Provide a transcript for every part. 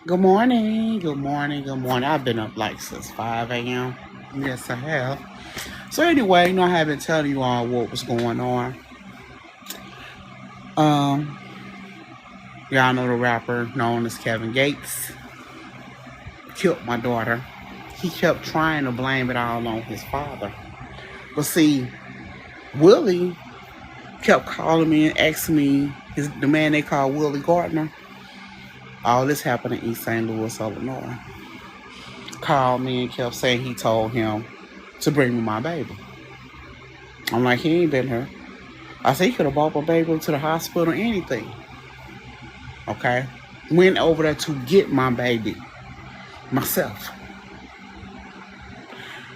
Good morning, good morning, good morning. I've been up like since 5 a.m. Yes, I have. So anyway, I have been telling you all what was going on. Um, y'all know the rapper known as Kevin Gates killed my daughter. He kept trying to blame it all on his father. But see, Willie kept calling me and asking me, the man they call Willie Gardner, all this happened in East St. Louis, Illinois, called me and kept saying he told him to bring me my baby. I'm like, he ain't been here. I said, he could have brought my baby to the hospital or anything. Okay? Went over there to get my baby myself.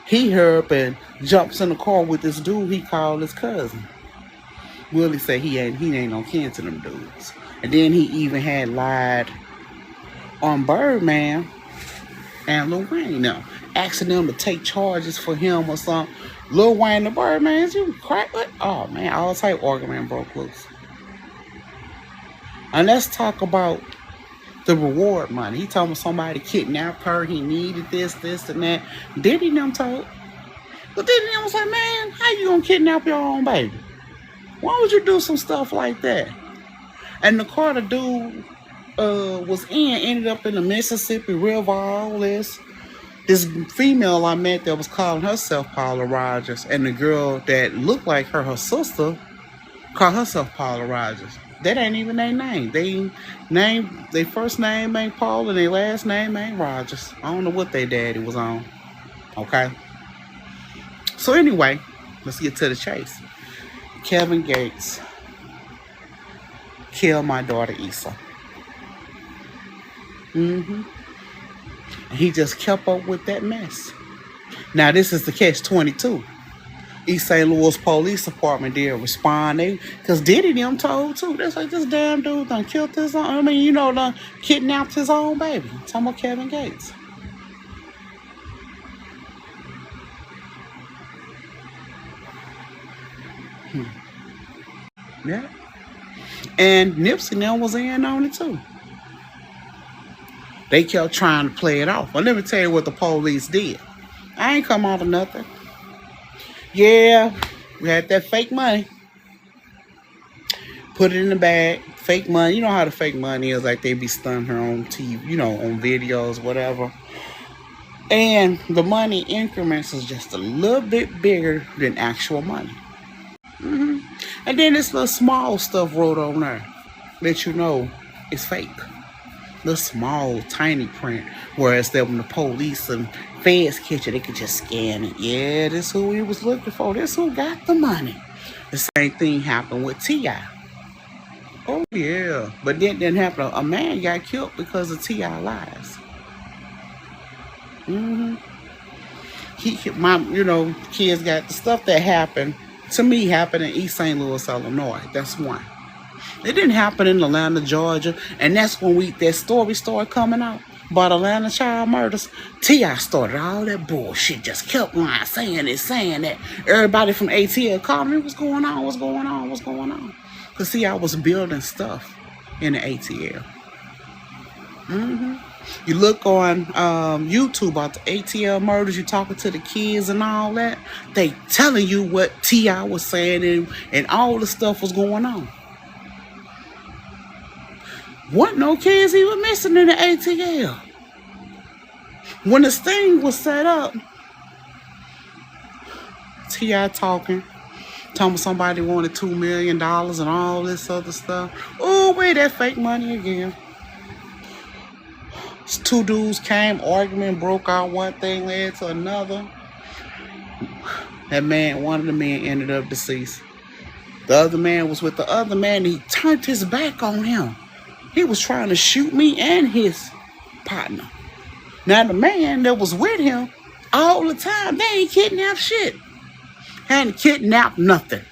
He hurried up and jumps in the car with this dude he called his cousin. Willie said he ain't no kin to them dudes. And then he even had lied on Birdman and Lil Wayne now, asking them to take charges for him or something. Lil Wayne the Birdman, you crack it? Oh man, all type argument broke loose. And let's talk about the reward money. He told me somebody kidnapped her. He needed this, and that. Diddy them told. But Diddy them say, man, how you gonna kidnap your own baby? Why would you do some stuff like that? And the car the dude was in ended up in the Mississippi River, all this. This female I met that was calling herself Paula Rogers, and the girl that looked like her sister, called herself Paula Rogers. That ain't even their name. Their first name ain't Paul and their last name ain't Rogers. I don't know what their daddy was on. Okay. So anyway, let's get to the chase. Kevin Gates killed my daughter Issa. And he just kept up with that mess. Now this is the catch-22. East St. Louis Police Department did respond. Because Diddy them told too. That's like this damn dude done killed his own. Done kidnapped his own baby. Talking about Kevin Gates. Yeah. And Nipsey now was in on it too. They kept trying to play it off. But let me tell you what the police did. I ain't come out of nothing. Yeah, we had that fake money. Put it in the bag. Fake money. You know how the fake money is. Like they be stunning her on TV, on videos, whatever. And the money increments is just a little bit bigger than actual money. And then this little small stuff wrote on there that it's fake. The small, tiny print. Whereas that when the police and feds catch it, they could just scan it. Yeah, this who he was looking for. This who got the money. The same thing happened with T.I. Oh, yeah. But that didn't happen. A man got killed because of T.I. lies. Kids got the stuff that happened, to me, happened in East St. Louis, Illinois. That's one. It didn't happen in Atlanta, Georgia. And that's when that story started coming out about Atlanta child murders. T.I. started all that bullshit. Just kept lying, saying that. Everybody from ATL called me, what's going on? Because, see, I was building stuff in the ATL. You look on YouTube about the ATL murders, you talking to the kids and all that. They telling you what T.I. was saying and all the stuff was going on. Wasn't no kids even missing in the ATL. When the sting was set up, T.I. talking somebody wanted $2 million and all this other stuff. Oh, wait, that fake money again. Two dudes came, argument broke out, one thing led to another. One of the men ended up deceased. The other man was with the other man, and he turned his back on him. He was trying to shoot me and his partner. Now, the man that was with him all the time, they ain't kidnapped shit. Hadn't kidnapped nothing.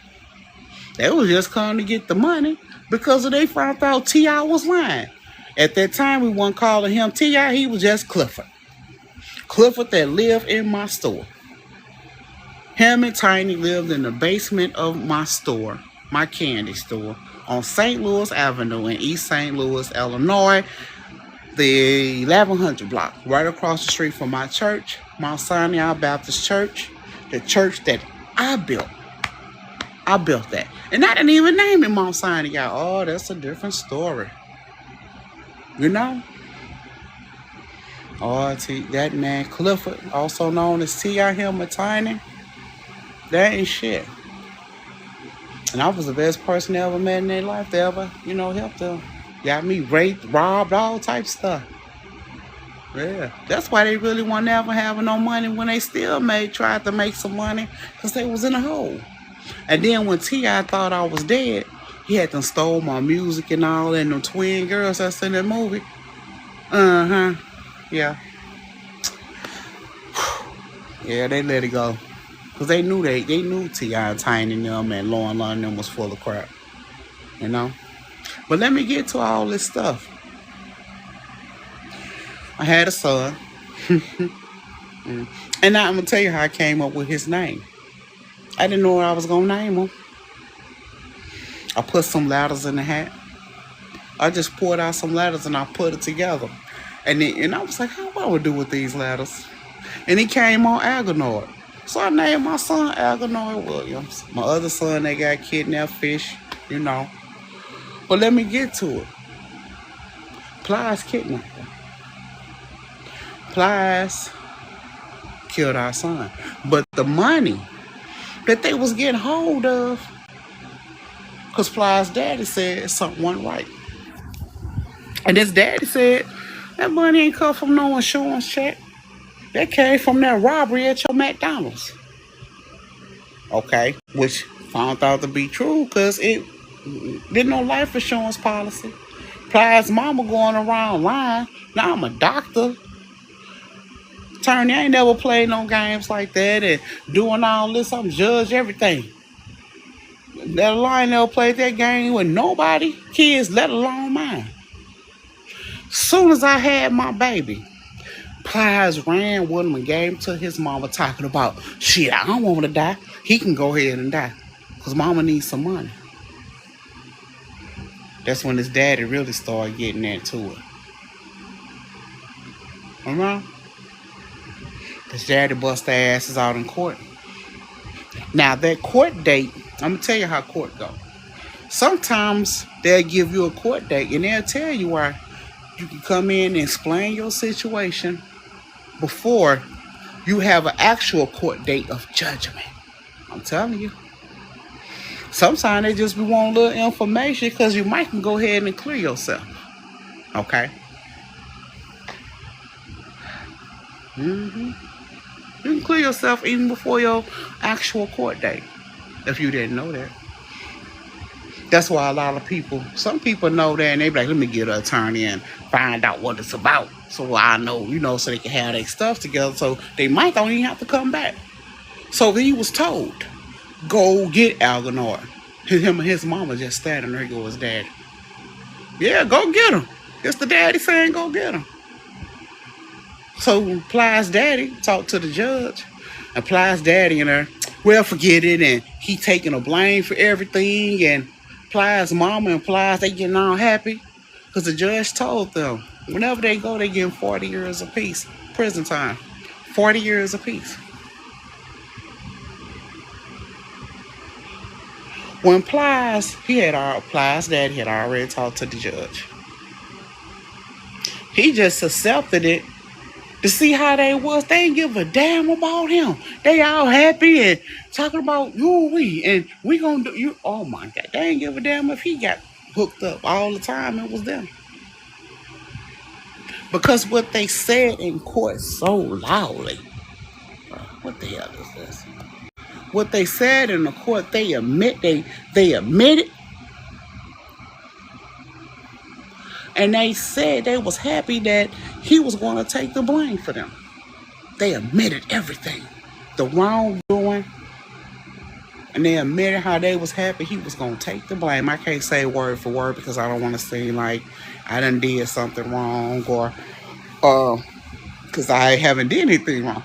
They was just coming to get the money because they found out T.I. was lying. At that time, we weren't calling him T.I. He was just Clifford. Clifford that lived in my store. Him and Tiny lived in the basement of my store, my candy store, on St. Louis Avenue in East St. Louis, Illinois. the 1100 block, right across the street from my church, Mount Sinai Baptist Church, the church that I built. I built that. And I didn't even name it Mount Sinai. Oh, that's a different story. You know? Oh, that man Clifford, also known as T.I. Him Tiny, that ain't shit. And I was the best person they ever met in their life. They ever, helped them. Got me raped, robbed, all type stuff. Yeah, that's why they really weren't ever having no money when they still tried to make some money, because they was in a hole. And then when T.I. thought I was dead, he had them stole my music and all, and them twin girls that's in that movie. Yeah. Yeah, they let it go. Because they knew T.I. and Tiny and them and Lauren London them was full of crap. You know? But let me get to all this stuff. I had a son. And now I'm going to tell you how I came up with his name. I didn't know what I was going to name him. I put some letters in the hat. I just poured out some letters and I put it together. And I was like, what do I do with these letters? And he came on Algernon. So I named my son Algernon Williams. My other son, they got kidnapped fish, But let me get to it. Plies kidnapped him. Plies killed our son. But the money that they was getting hold of, because Plies' daddy said something wasn't right. And his daddy said, that money ain't come from no insurance check. That came from that robbery at your McDonald's. Okay, which found out to be true because it didn't no life insurance policy. Plies' mama going around lying. Now I'm a doctor. Attorney, I ain't never played no games like that and doing all this. I'm judge everything. That line never played that game with nobody, kids, let alone mine. Soon as I had my baby, Plies ran with him and gave him to his mama talking about, shit, I don't want him to die. He can go ahead and die because mama needs some money. That's when his daddy really started getting into it. Remember? His daddy bust their asses out in court. Now, that court date, I'm going to tell you how court go. Sometimes they'll give you a court date and they'll tell you why you can come in and explain your situation before you have an actual court date of judgment. I'm telling you. Sometimes they just want a little information because you might can go ahead and clear yourself. Okay? You can clear yourself even before your actual court date, if you didn't know that. That's why a lot of people, some people know that and they be like, let me get an attorney and find out what it's about. So I know, so they can have their stuff together. So they might don't even have to come back. So he was told, go get Algernon. Him and his mama just standing there with his daddy. Yeah, go get him. It's the daddy saying go get him. So Plies' daddy talked to the judge. And Plies' daddy well, forget it. And he taking the blame for everything. And Plies' mama and Plies, they getting all happy. Because the judge told them, whenever they go, they getting 40 years apiece. Prison time. 40 years apiece. When Plies' daddy had already talked to the judge. He just accepted it to see how they was. They ain't give a damn about him. They all happy and talking about and we gonna do you. Oh my God, they ain't give a damn if he got hooked up all the time. It was them. Because what they said in court so loudly. What the hell is this? What they said in the court, they admitted. And they said they was happy that he was going to take the blame for them. They admitted everything. The wrongdoing. And they admitted how they was happy he was going to take the blame. I can't say word for word because I don't want to seem like I done did something wrong or because I haven't did anything wrong,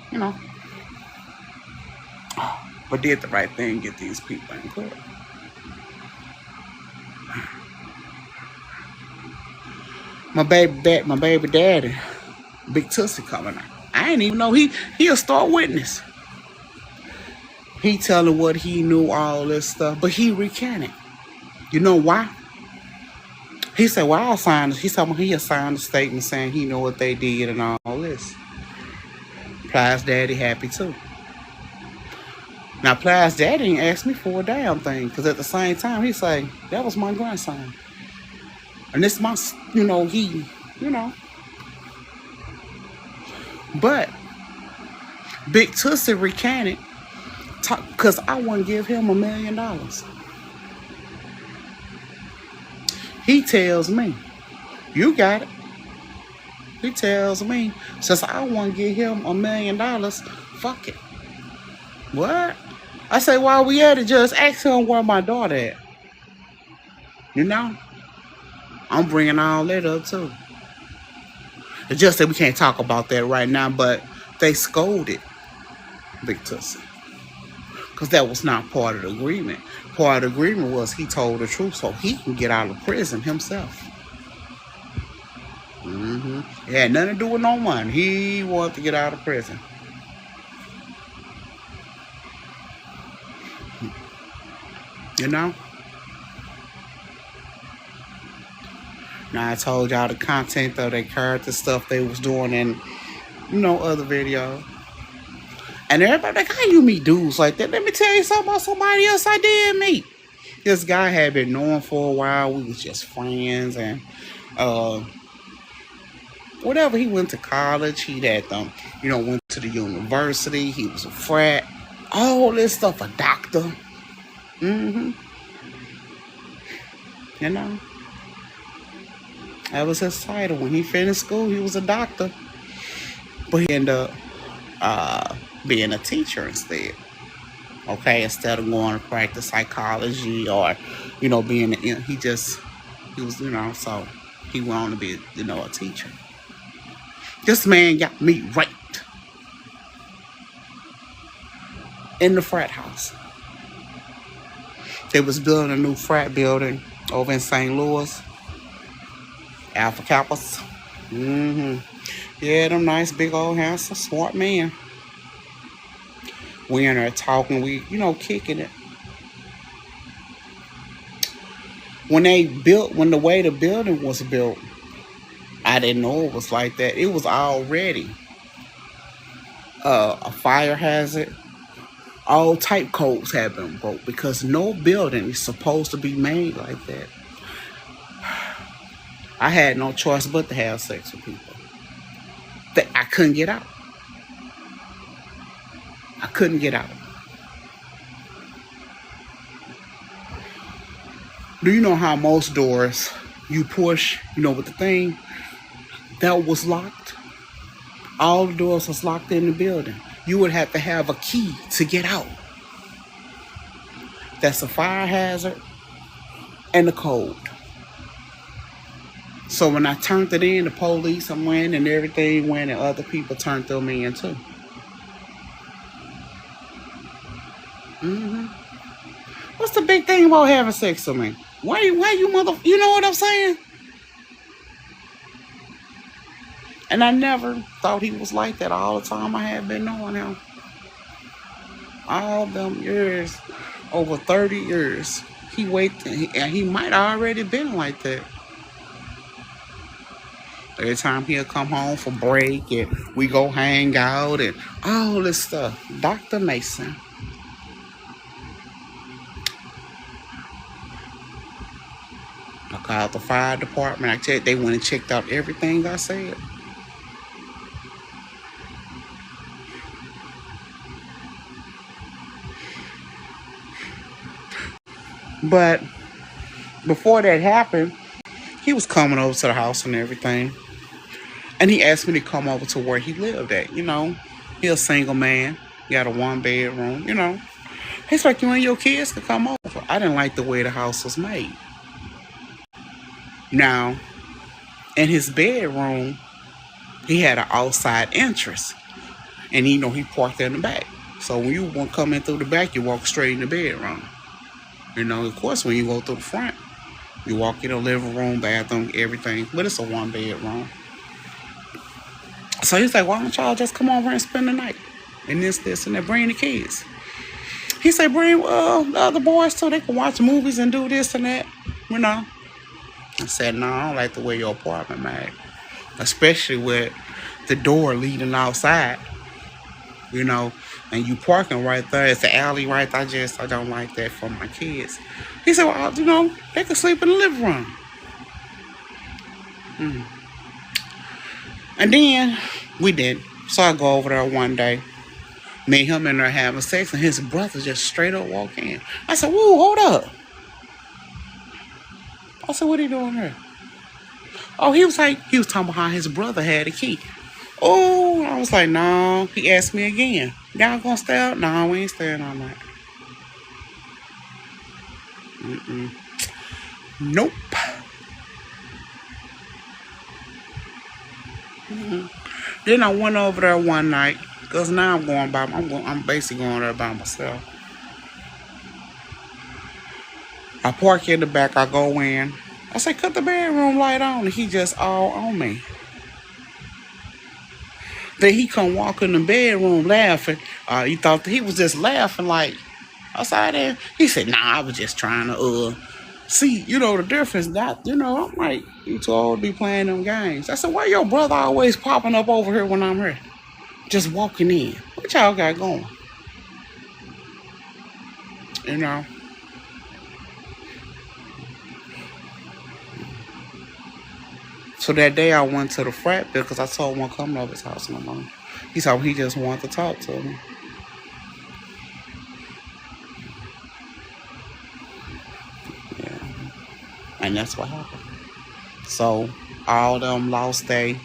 But did the right thing, get these people in court. my baby daddy, Big Tussie coming out. I didn't even know he a star witness. He telling what he knew, all this stuff, but he recanted. You know why? He said, "Well, I signed." He told me he signed a statement saying he knew what they did and all this. Plies daddy happy too. Now Plies daddy didn't ask me for a damn thing, because at the same time he say that was my grandson, and this my, you know. But Big Tussie recanted, because I wouldn't give him $1 million. He tells me, "You got it." He tells me, since I want to give him $1 million, fuck it. What? I say, while we at it, just ask him where my daughter at. You know? I'm bringing all that up too. It's just that we can't talk about that right now, but they scolded Big Tussie, because that was not part of the agreement. Part of the agreement was he told the truth so he can get out of prison himself. It had nothing to do with no money. He wanted to get out of prison. You know? Now I told y'all the content of their character stuff they was doing in, other videos. And everybody like, how you meet dudes like that? Let me tell you something about somebody else I did meet. This guy had been known for a while. We was just friends, and whatever. He went to college. He had went to the university. He was a frat. All this stuff. A doctor. You know. That was his title. When he finished school, he was a doctor. But he ended up being a teacher instead. Okay, instead of going to practice psychology or, being, he was, so he went on to be, a teacher. This man got me raped in the frat house. They was building a new frat building over in St. Louis. Alpha Kappas. Yeah, them nice, big old, handsome, smart men. We in there talking, we, kicking it. When the way the building was built, I didn't know it was like that. It was already a fire hazard. All type codes have been broke, because no building is supposed to be made like that. I had no choice but to have sex with people. I couldn't get out. I couldn't get out. Do you know how most doors you push, with the thing? That was locked. All the doors was locked in the building. You would have to have a key to get out. That's a fire hazard and a code. So when I turned it in, the police went and everything went, and other people turned them in too. What's the big thing about having sex with me? Why you mother? You know what I'm saying? And I never thought he was like that all the time I had been knowing him. All them years, over 30 years, he might already been like that. Every time he'll come home for break and we go hang out and all this stuff. Dr. Mason. I called the fire department. They went and checked out everything I said. But before that happened, he was coming over to the house and everything. And he asked me to come over to where he lived at. He a single man. He got a 1-bedroom, He's like, you and your kids could come over. I didn't like the way the house was made. Now, in his bedroom, he had an outside entrance. And he parked in the back. So when you want to come in through the back, you walk straight in the bedroom. Of course, when you go through the front, You walk in the living room, bathroom, everything. But it's a one bedroom. So he's like, why don't y'all just come over and spend the night? And this, and that. Bring the kids. He said, bring the other boys so they can watch movies and do this and that. You know. I said, no, I don't like the way your apartment made. Especially with the door leading outside. You know. And you parking right there. It's the alley right there. I don't like that for my kids. He said, well, you know, they can sleep in the living room. And then we did. So I go over there one day. Me and him in there having sex, and his brother just straight up walk in. I said, whoa, hold up. I said, what are you doing here? Oh, he was talking about how his brother had a key. Oh, I was like, no. He asked me again. Y'all gonna stay out? No, we ain't staying all night. Nope. Then I went over there one night, cause now I'm basically going there by myself. I park in the back, I go in. I say, cut the bedroom light on, and he just all on me. Then he come walk in the bedroom laughing. You thought that he was just laughing like outside there. He said, nah, I was just trying to see, you know, the difference. That, you know, I'm like, you too old to be playing them games. I said, why your brother always popping up over here when I'm here? Just walking in. What y'all got going? You know? So that day I went to the frat because I told him I wasn't coming over his house no more. He told me he just wanted to talk to me. Yeah. And that's what happened. So all them lost their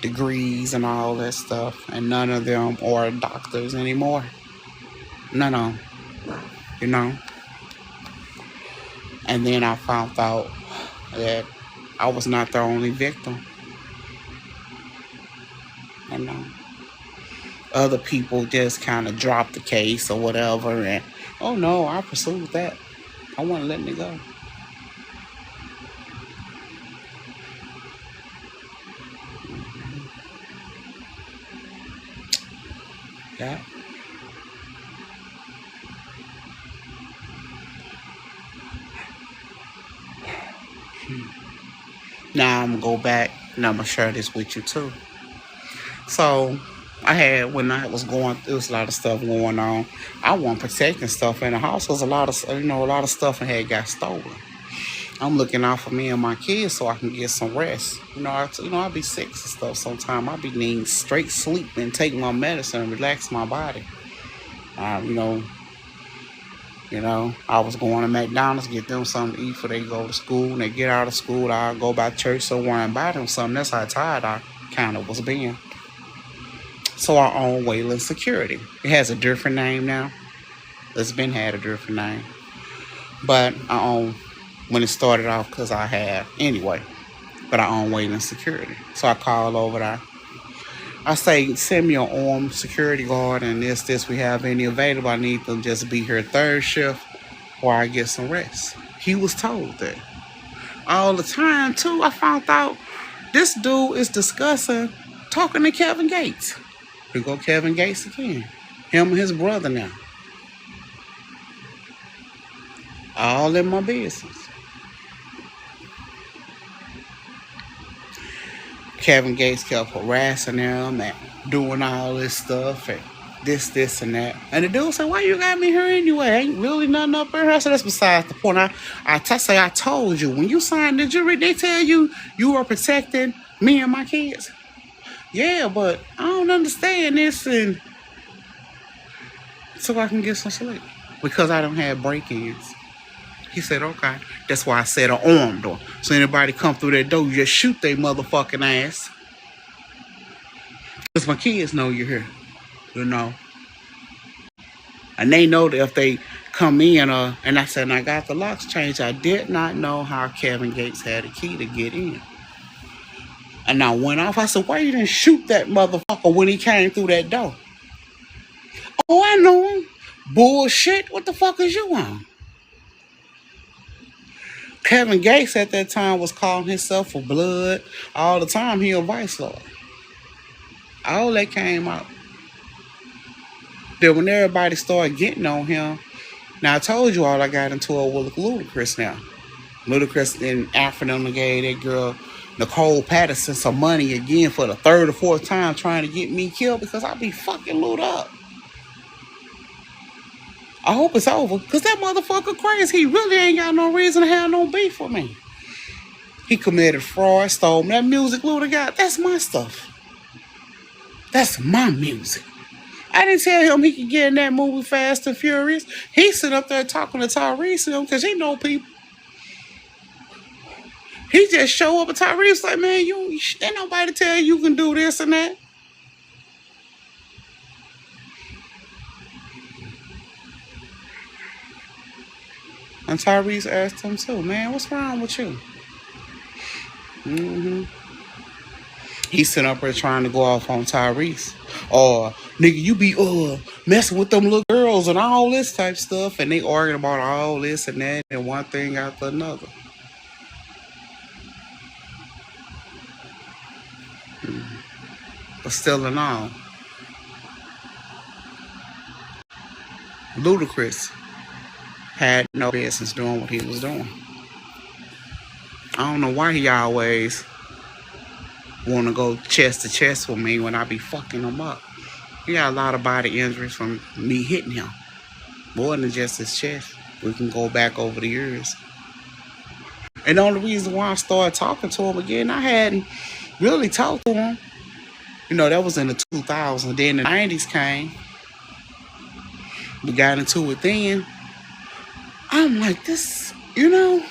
degrees and all that stuff, and none of them are doctors anymore. None of them. You know? And then I found out that I was not the only victim. You know? Other people just kind of dropped the case or whatever, and oh no, I pursued that. I wasn't letting it go. Yeah. Now I'm gonna go back and I'm gonna share this with you too. So I had, when I was going, there was a lot of stuff going on. I wasn't protecting stuff in the house. There was a lot of stuff that had got stolen. I'm looking out for me and my kids so I can get some rest. I'll be sick and stuff sometimes. I'll be needing straight sleep and take my medicine and relax my body. I was going to McDonald's, get them something to eat before they go to school. And they get out of school, I'll go by church somewhere and buy them something. That's how tired I kind of was being. So I own Wayland Security. It has a different name now. It's been had a different name. But I own, when it started off, because I had, anyway. But I own Wayland Security. So I call over there. I say, send me an armed security guard and this, we have any available. I need them just to be here third shift while I get some rest. He was told that. All the time, too, I found out this dude is discussing talking to Kevin Gates. Here go Kevin Gates again. Him and his brother now. All in my business. Kevin Gates kept harassing them and doing all this stuff and this, and that. And the dude said, why you got me here anyway? Ain't really nothing up in here. So that's besides the point. I told you, when you signed the jury, they tell you you are protecting me and my kids. Yeah, but I don't understand this, and so I can get some sleep. Because I don't have break-ins. He said, okay. That's why I said an armed door. So anybody come through that door, you just shoot their motherfucking ass. Because my kids know you're here. You know. And they know that if they come in, and I said, and I got the locks changed. I did not know how Kevin Gates had a key to get in. And I went off. I said, why you didn't shoot that motherfucker when he came through that door? Oh, I know him. Bullshit. What the fuck is you on? Kevin Gates at that time was calling himself for blood. All the time he a vice lord. All that came out. Then when everybody started getting on him, now I told you all I got into it with Ludacris now. Ludacris and Afro gave that girl Nicole Patterson some money again for the third or fourth time trying to get me killed because I be fucking Luda up. I hope it's over because that motherfucker crazy. He really ain't got no reason to have no beef with me. He committed fraud, stole me. That music Luda got, that's my stuff. That's my music. I didn't tell him he could get in that movie Fast and Furious. He sit up there talking to Tyrese because he know people. He just show up at Tyrese like, man, you ain't nobody tell you can do this and that. And Tyrese asked him too, man, what's wrong with you? He sitting up there trying to go off on Tyrese. Or, nigga, you be messing with them little girls and all this type stuff. And they arguing about all this and that and one thing after another. But still in all, Ludacris had no business doing what he was doing. I don't know why he always want to go chest to chest with me when I be fucking him up. He got a lot of body injuries from me hitting him. More than just his chest. We can go back over the years. And the only reason why I started talking to him again, I hadn't really talked to him. You know, that was in the 2000s. Then the 90s came. We got into it then. I'm like, this, you know.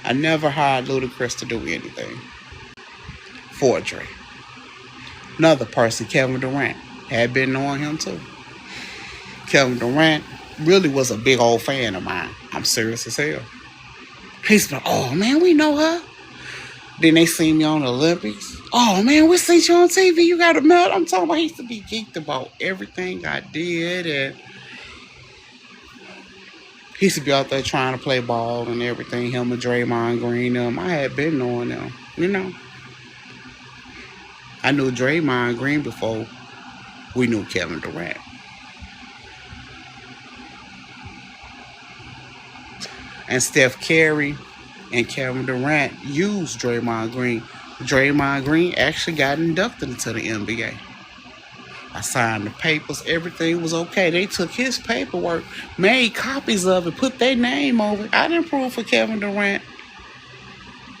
I never hired Ludacris to do anything for Dre. Another person, Kevin Durant, had been knowing him too. Kevin Durant really was a big old fan of mine. I'm serious as hell. He's like, oh man, we know her. Then they see me on the Olympics. Oh man, we see you on TV. You got a medal. I'm talking about he used to be geeked about everything I did. And he used to be out there trying to play ball and everything. Him and Draymond Green, I had been knowing them, you know. I knew Draymond Green before we knew Kevin Durant. And Steph Curry and Kevin Durant used Draymond Green. Draymond Green actually got inducted into the NBA. I signed the papers. Everything was okay. They took his paperwork, made copies of it, put their name over it. I didn't prove for Kevin Durant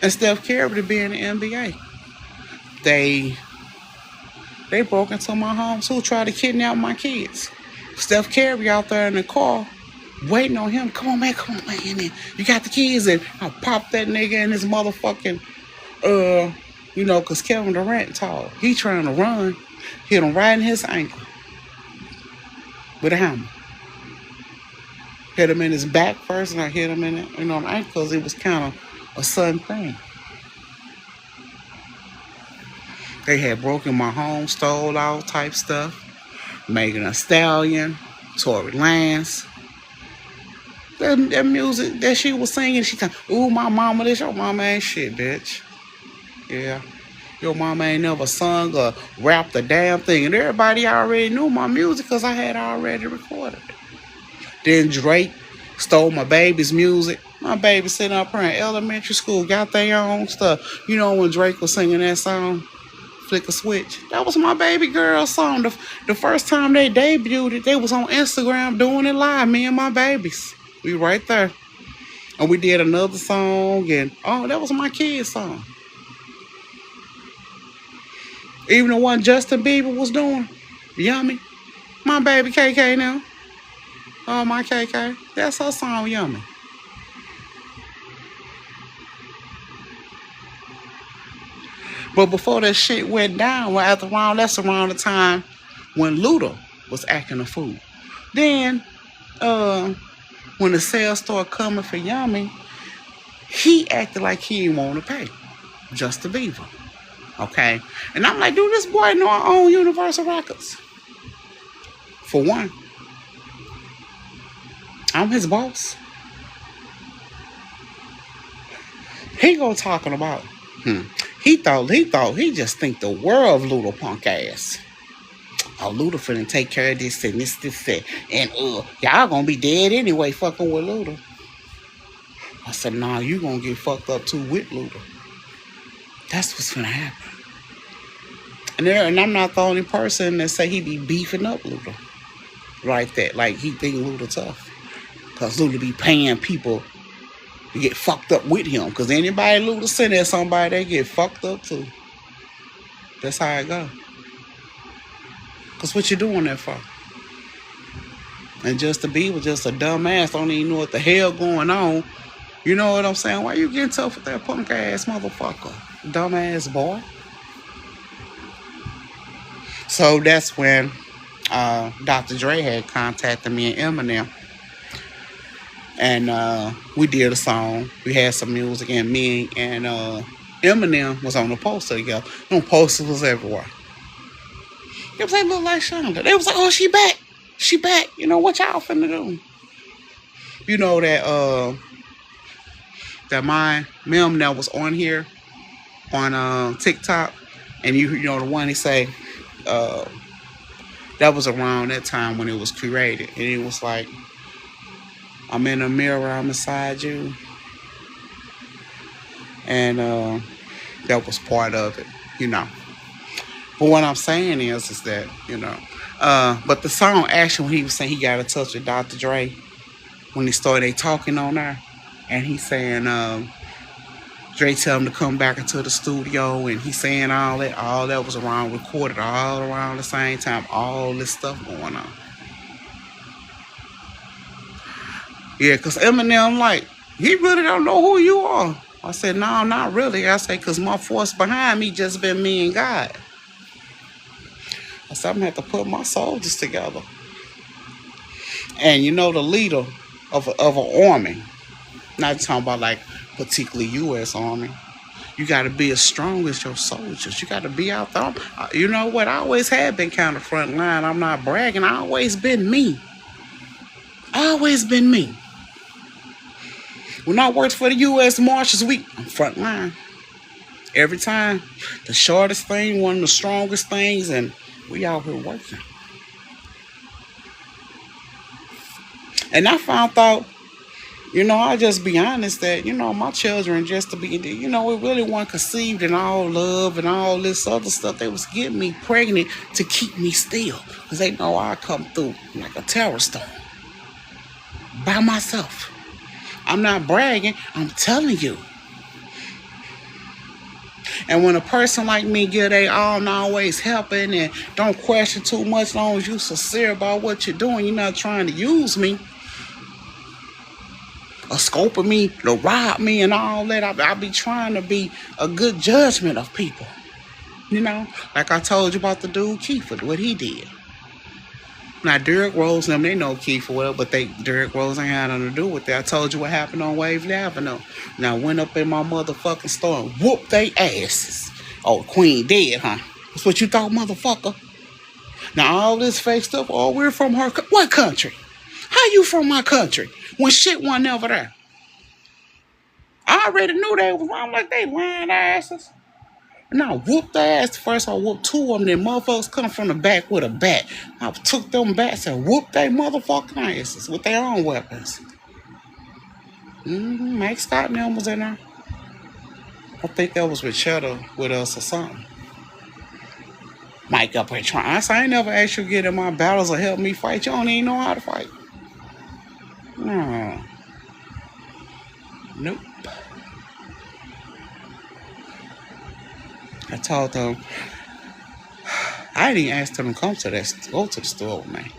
and Steph Curry to be in the NBA. They broke into my home too, tried to kidnap my kids. Steph Curry out there in the car, waiting on him. Come on, man. You got the kids. And I popped that nigga in his motherfucking, you know, because Kevin Durant tall. He trying to run. Hit him right in his ankle with a hammer. Hit him in his back first, and I hit him in the, you know, the ankle because it was kind of a sudden thing. They had broken my home, stole all type stuff. Megan Thee Stallion, Tory Lanez. That music that she was singing, she kind of, ooh, my mama, this your mama ain't shit, bitch. Yeah. Your mama ain't never sung or rapped a damn thing. And everybody already knew my music because I had already recorded it. Then Drake stole my baby's music. My baby sitting up here in elementary school, got their own stuff. You know when Drake was singing that song, Flick a Switch? That was my baby girl's song. The first time they debuted it, they was on Instagram doing it live, me and my babies. We right there. And we did another song, and that was my kid's song. Even the one Justin Bieber was doing, Yummy. My baby KK now. Oh, my KK. That's her song, Yummy. But before that shit went down, that's around the time when Luda was acting a fool. Then, when the sales started coming for Yummy, he acted like he didn't want to pay Justin Bieber. Okay? And I'm like, dude, this boy know I own Universal Records. For one. I'm his boss. He go talking about. Hmm. He just think the world of Luda punk ass. Oh, Luda finna take care of this and this, and y'all gonna be dead anyway, fucking with Luda. I said, nah, you gonna get fucked up too with Luda. That's what's gonna happen. And I'm not the only person that say he be beefing up Luda like that. Like he think Luda tough. Cause Luda be paying people to get fucked up with him. Cause anybody Luda send at somebody, they get fucked up too. That's how it go. Cause what you doing that for? And Justin Bieber just a dumbass, don't even know what the hell going on. You know what I'm saying? Why you getting tough with that punk ass motherfucker? Dumbass boy. So that's when Dr. Dre had contacted me and Eminem. And we did a song. We had some music, and me and Eminem was on the poster together. No posters was everywhere. It was like, look like Shonda. They was like, oh, she back. She back. You know, what y'all finna do? You know that my mem that was on here on TikTok, and you know the one he say that was around that time when it was created, and it was like, I'm in a mirror, I'm inside you, and that was part of it, you know. But what I'm saying is that, you know, but the song actually, when he was saying he got in touch with Dr. Dre, when they started talking on there, and he's saying Dre tell him to come back into the studio, and he's saying all that was around, recorded all around the same time, all this stuff going on. Yeah, because Eminem, like, he really don't know who you are. I said, no, not really. I said, because my force behind me just been me and God. I said, I'm going to have to put my soldiers together. And you know, the leader of an army, not talking about like particularly U.S. Army, you got to be as strong as your soldiers. You got to be out there. You know what? I always have been kind of front line. I'm not bragging. I always been me. Always been me. When I worked for the U.S. Marshals, I'm front line. Every time, the shortest thing, one of the strongest things, and we out here working. And I found out, you know, I'll just be honest that, you know, my children just to be, you know, it really wasn't conceived in all love and all this other stuff. They was getting me pregnant to keep me still. Because they know I come through like a terror storm. By myself. I'm not bragging. I'm telling you. And when a person like me get they all and always helping and don't question too much, as long as you sincere about what you're doing, you're not trying to use me or scoping me to rob me and all that. I'll be trying to be a good judgment of people. You know, like I told you about the dude Kiefer, what he did. Now, Derrick Rose and them, they know Kiefer well, but Derrick Rose ain't had nothing to do with that. I told you what happened on Waverly Avenue. Now, I went up in my motherfucking store and whooped they asses. Oh, Queen dead, huh? That's what you thought, motherfucker? Now, all this fake stuff, oh, we're from her. What country? How you from my country? When shit wasn't ever there. I already knew they was wrong, like they lying asses. And I whooped their ass. First I whooped two of them. Then motherfuckers come from the back with a bat. I took them bats and whooped their motherfucking asses with their own weapons. Mike Scott and them was in there. I think that was with Cheddar with us or something. Mike up here trying. I said, I ain't never asked you to get in my battles or help me fight. You don't even know how to fight. No. Nope. I told them, I didn't ask them to go to the store with me.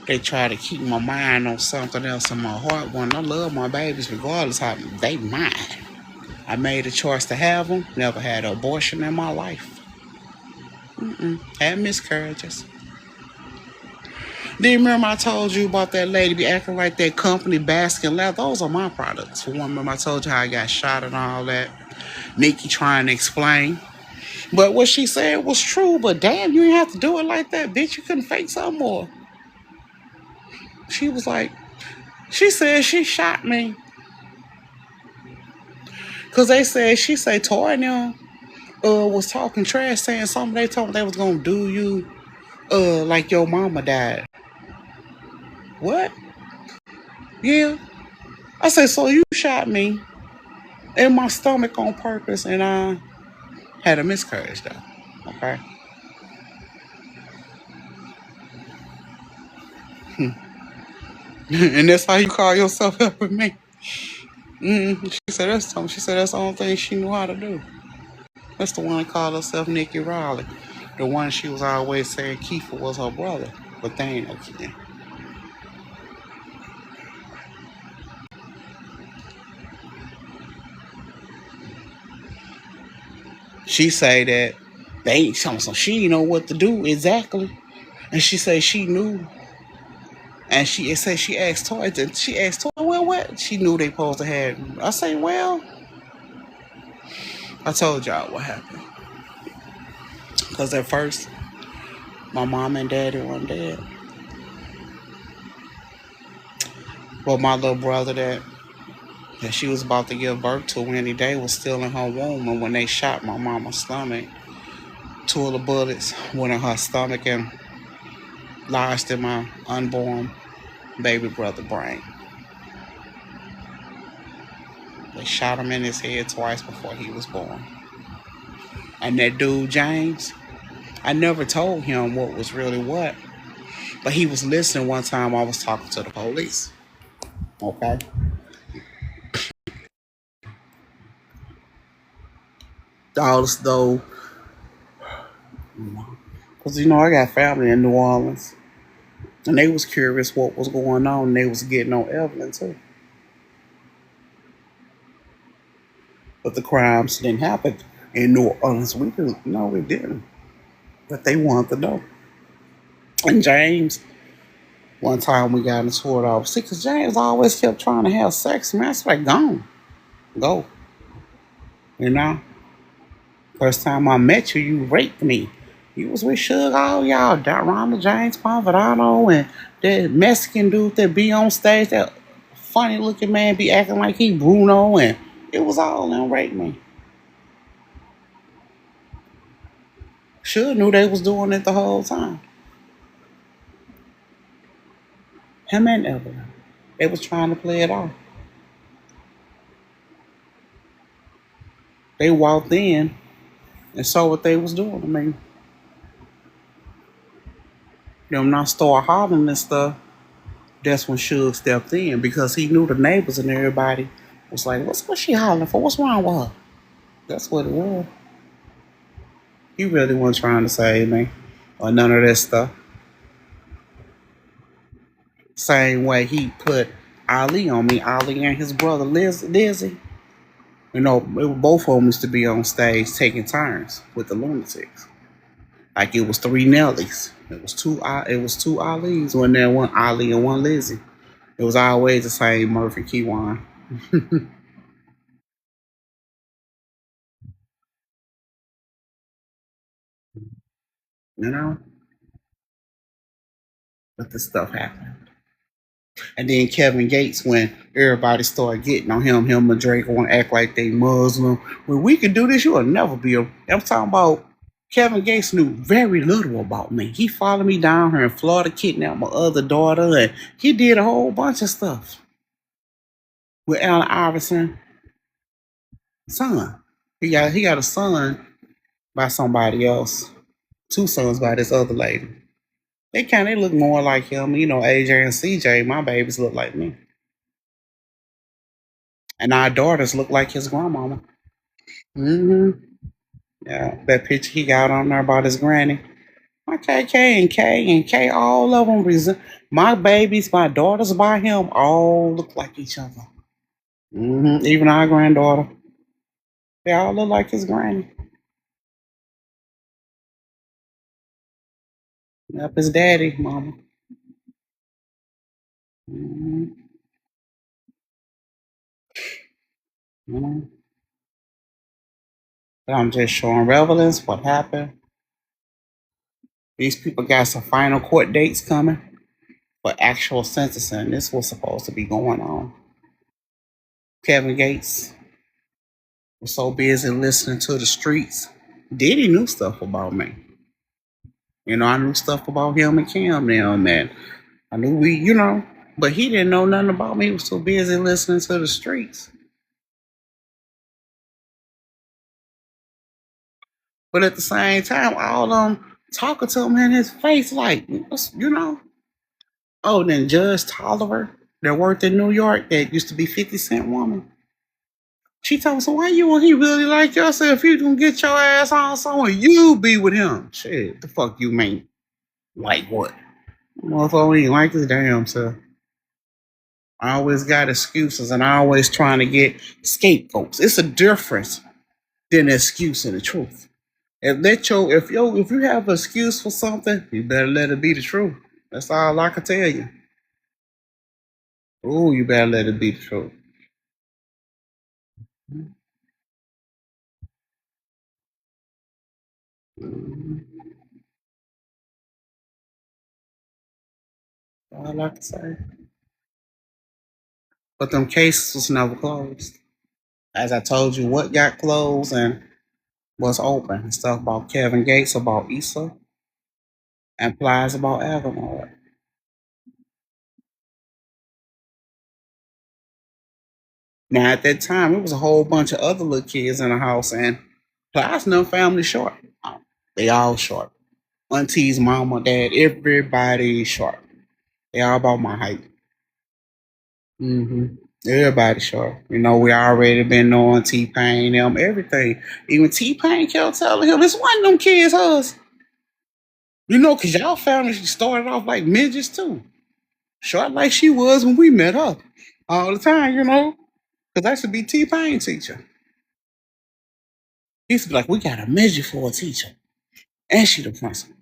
They try to keep my mind on something else in my heart. When I love my babies, regardless how they mine. I made a choice to have them. Never had an abortion in my life. Had miscarriages. Do you remember I told you about that lady be acting like that company Baskin Leather? Those are my products. For one, remember I told you how I got shot and all that. Nikki trying to explain. But what she said was true. But damn, you didn't have to do it like that, bitch. You couldn't fake something more. She was like, she said she shot me. Cause they said she said Toy and them was talking trash, saying something. They told me they was gonna do you like your mama died. What? Yeah. I said, so you shot me in my stomach on purpose, and I had a miscarriage though. Okay. And that's how you call yourself helping me. She said that's something. She said that's the only thing she knew how to do. That's the one that called herself Nikki Riley. The one she was always saying Kiefer was her brother. But they ain't no kid. She say that they ain't something, so she didn't know what to do exactly. And she said she knew. And she it said she asked Toy, and she asked Toy, well, what? She knew they supposed to have. I say, well, I told y'all what happened. Because at first, my mom and daddy weren't dead. But my little brother that she was about to give birth to any day was still in her womb. And when they shot my mama's stomach, two of the bullets went in her stomach and lodged in my unborn baby brother brain. They shot him in his head twice before he was born. And that dude, James, I never told him what was really what. But he was listening one time I was talking to the police. Okay? All this though, because I got family in New Orleans. And they was curious what was going on. And they was getting on Evelyn too. But the crimes didn't happen in New Orleans. We didn't. No, we didn't. But they wanted to know. And James, one time we got into it all. See, because James always kept trying to have sex. Man, I was like, go. You know? First time I met you, you raped me. You was with Suge, all y'all, Ronald James Pompidano, and that Mexican dude that be on stage, that funny looking man be acting like he Bruno, and it was all them rape me. Suge knew they was doing it the whole time. Him and Evelyn. They was trying to play it off. They walked in and saw what they was doing. I mean, them not start hollering and stuff. That's when Suge stepped in because he knew the neighbors and everybody was like, what's she hollering for? What's wrong with her? That's what it was. He really wasn't trying to save me or none of that stuff. Same way he put Ali on me, Ali and his brother Lizzie. Both of them used to be on stage taking turns with the lunatics. Like it was three Nellies. It was two. It was two Ali's. One there, one Ali and one Lizzie. It was always the same Murphy Keywan. You know, but this stuff happened. And then Kevin Gates, when everybody started getting on him and Drake want to act like they Muslim. When we can do this, you will never be a. I'm talking about Kevin Gates knew very little about me. He followed me down here in Florida, kidnapped my other daughter, and he did a whole bunch of stuff with Allen Iverson son. He got a son by somebody else. Two sons by this other lady. They look more like him. AJ and CJ, my babies look like me. And our daughters look like his grandmama. hmm Yeah, that picture he got on there about his granny. My K, all of them my babies, my daughters by him, all look like each other. Even our granddaughter, they all look like his granny. Yep, his daddy, mama. Mhm. Mhm. But I'm just showing relevance what happened. These people got some final court dates coming for actual sentencing. This was supposed to be going on. Kevin Gates was so busy listening to the streets. Diddy knew stuff about me. I knew stuff about him and Cam now and that. I knew but he didn't know nothing about me. He was so busy listening to the streets. But at the same time, all them talking to him in his face, like, Oh, then Judge Tolliver that worked in New York that used to be 50 Cent woman. She told me, so why you want he really like yourself? If you gonna get your ass on somewhere, you be with him. Shit, the fuck you mean? Like what? Motherfucker ain't like his damn self. I always got excuses and I always trying to get scapegoats. It's a difference than an excuse and the truth. If you have an excuse for something, you better let it be the truth. That's all I can tell you. Oh, you better let it be the truth. Mhm. All I can say. But them cases was never closed. As I told you, what got closed and what's open. Stuff about Kevin Gates, about Issa, and Plies about Algernon. Now at that time, it was a whole bunch of other little kids in the house, and Plies and them family short. They all short. Aunties, mama, dad, everybody short. They all about my height. hmm Everybody short. We already been knowing T Pain, them, everything. Even T Pain kept telling him, it's one of them kids, hers. Because y'all family started off like midgets too. Short like she was when we met her. All the time. Because I used to be T Pain teacher. He used to be like, we got a midget for a teacher. And she the principal.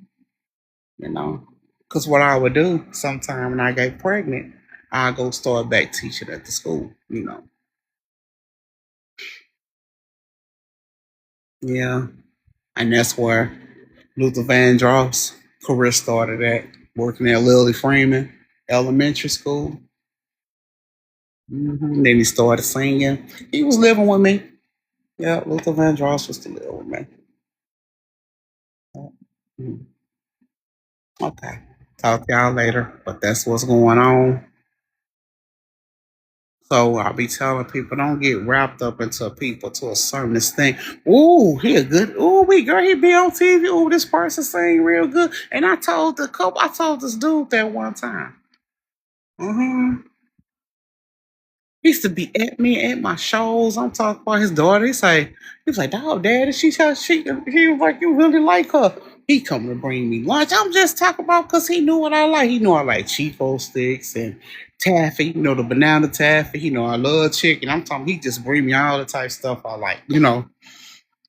you know. Because what I would do sometime when I get pregnant, I go start back teaching at the school. Yeah. And that's where Luther Vandross' career started at, working at Lily Freeman Elementary School. Then he started singing. He was living with me. Yeah, Luther Vandross was still living with me. Mhm. Okay. Talk to y'all later. But that's what's going on. So I'll be telling people don't get wrapped up into people to a certain extent. Ooh, he a good. Ooh, we girl, he be on TV. Ooh, this person sing real good. And I told this dude that one time. Mm-hmm. He used to be at me at my shows. I'm talking about his daughter. He was like, dog, daddy, he was like, you really like her. He come to bring me lunch. I'm just talking about because he knew what I like. He knew I like Cheeto sticks and taffy, the banana taffy. I love chicken. I'm talking, he just bring me all the type of stuff I like.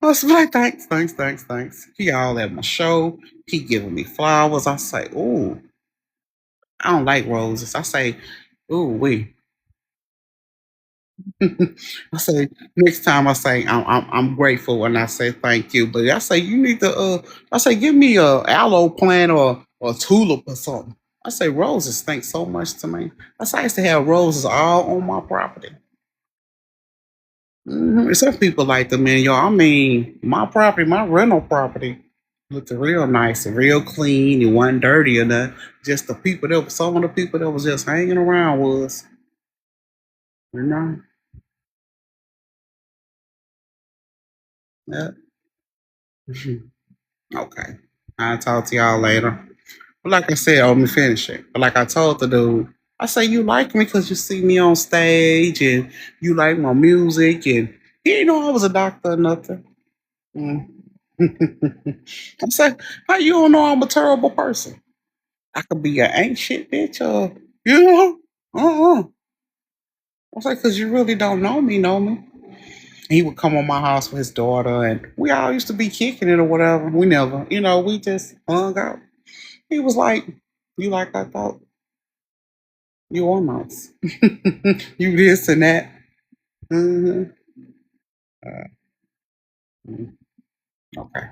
I was like, thanks, thanks, thanks, thanks. He all at my show. He giving me flowers. I say, ooh, I don't like roses. I say, ooh, we. I say next time I say I'm grateful when I say thank you, but I say you need to I say give me a aloe plant or tulip or something. I say roses think so much to me. I used to have roses all on my property. Some people like them in y'all. I mean, my property, my rental property, looked real nice and real clean. It wasn't dirty or nothing. Just the people that some of the people that was just hanging around was, you know, yeah. Okay. I'll talk to y'all later. But like I said, let me finish it. But like I told the dude, I say you like me because you see me on stage and you like my music and he didn't know I was a doctor or nothing. Mm. I said, how you don't know I'm a terrible person? I could be an ain't shit bitch or you know? Uh-uh. I was like, because you really don't know me. He would come on my house with his daughter and we all used to be kicking it or whatever. We never, we just hung out. He was like, you like I thought? You are nice. You this and that. Mm-hmm. Uh, mm, okay.